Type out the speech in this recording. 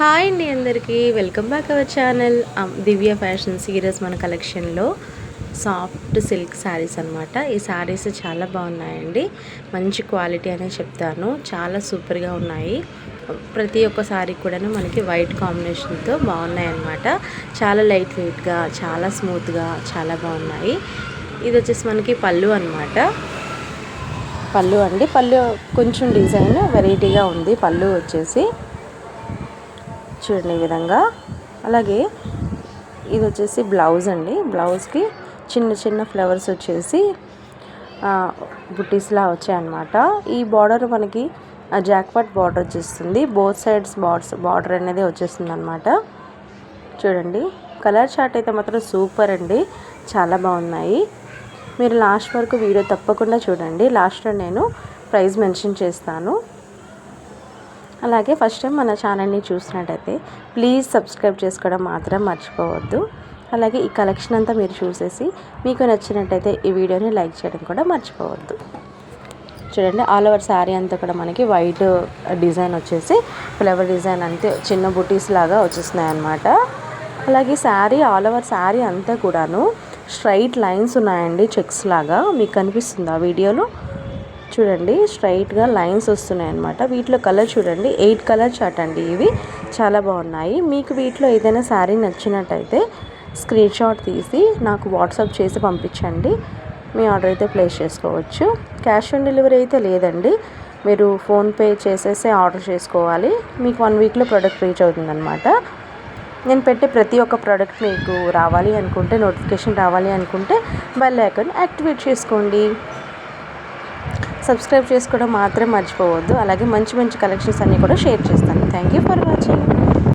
Hi అండి అందరికీ welcome back our channel Divya fashions ఈరోజు మన కలెక్షన్లో సాఫ్ట్ సిల్క్ శారీస్ అనమాట. ఈ శారీస్ చాలా బాగున్నాయండి, మంచి క్వాలిటీ అనే చెప్తాను, చాలా సూపర్గా ఉన్నాయి. ప్రతి ఒక్క శారీ కూడా మనకి వైట్ కాంబినేషన్తో బాగున్నాయి అన్నమాట. చాలా లైట్ వెయిట్గా, చాలా స్మూత్గా, చాలా బాగున్నాయి. ఇది వచ్చేసి మనకి పళ్ళు అనమాట. పళ్ళు అండి, పళ్ళు కొంచెం డిజైన్ వెరైటీగా ఉంది. పళ్ళు వచ్చేసి చూడండి ఈ విధంగా. అలాగే ఇది వచ్చేసి బ్లౌజ్ అండి. బ్లౌజ్కి చిన్న చిన్న ఫ్లవర్స్ వచ్చేసి బుట్టీస్లా వచ్చాయన్నమాట. ఈ బార్డర్ మనకి జాక్పాట్ బార్డర్ వచ్చేస్తుంది. బోత్ సైడ్స్ బార్డర్ అనేది వచ్చేస్తుంది అనమాట. చూడండి కలర్ చార్ట్ అయితే మాత్రం సూపర్ అండి, చాలా బాగున్నాయి. మీరు లాస్ట్ వరకు వీడియో తప్పకుండా చూడండి. లాస్ట్లో నేను ప్రైస్ మెన్షన్ చేస్తాను. అలాగే ఫస్ట్ టైం మన ఛానల్ని చూసినట్టయితే ప్లీజ్ సబ్స్క్రైబ్ చేసుకోవడం మాత్రం మర్చిపోవద్దు. అలాగే ఈ కలెక్షన్ అంతా మీరు చూసేసి మీకు నచ్చినట్టయితే ఈ వీడియోని లైక్ చేయడం కూడా మర్చిపోవద్దు. చూడండి ఆల్ ఓవర్ శారీ అంతా కూడా మనకి వైట్ డిజైన్ వచ్చేసి ఫ్లవర్ డిజైన్ అంతే చిన్న బుటీస్ లాగా వచ్చేస్తున్నాయి అన్నమాట. అలాగే శారీ ఆల్ ఓవర్ శారీ అంతా కూడాను స్ట్రైట్ లైన్స్ ఉన్నాయండి, చెక్స్ లాగా. మీకు కనిపిస్తుంది ఆ వీడియోలో చూడండి, స్ట్రైట్గా లైన్స్ వస్తున్నాయి అన్నమాట. వీటిలో కలర్ చూడండి, 8 కలర్ చార్ట్ అండి. ఇవి చాలా బాగున్నాయి. మీకు వీటిలో ఏదైనా శారీ నచ్చినట్టయితే స్క్రీన్ షాట్ తీసి నాకు వాట్సాప్ చేసి పంపించండి. మీ ఆర్డర్ అయితే ప్లేస్ చేసుకోవచ్చు. క్యాష్ ఆన్ డెలివరీ అయితే లేదండి, మీరు ఫోన్పే చేసేసి ఆర్డర్ చేసుకోవాలి. మీకు 1 వీక్లో ప్రోడక్ట్ రీచ్ అవుతుందన్నమాట. నేను పెట్టే ప్రతి ఒక్క ప్రోడక్ట్ మీకు రావాలి అనుకుంటే, నోటిఫికేషన్ రావాలి అనుకుంటే బెల్ ఐకాన్ యాక్టివేట్ చేసుకోండి. సబ్స్క్రైబ్ చేసుకోవడం మాత్రం మర్చిపోవద్దు. అలాగే మంచి మంచి కలెక్షన్స్ అన్నీ కూడా షేర్ చేస్తాను. Thank you for watching.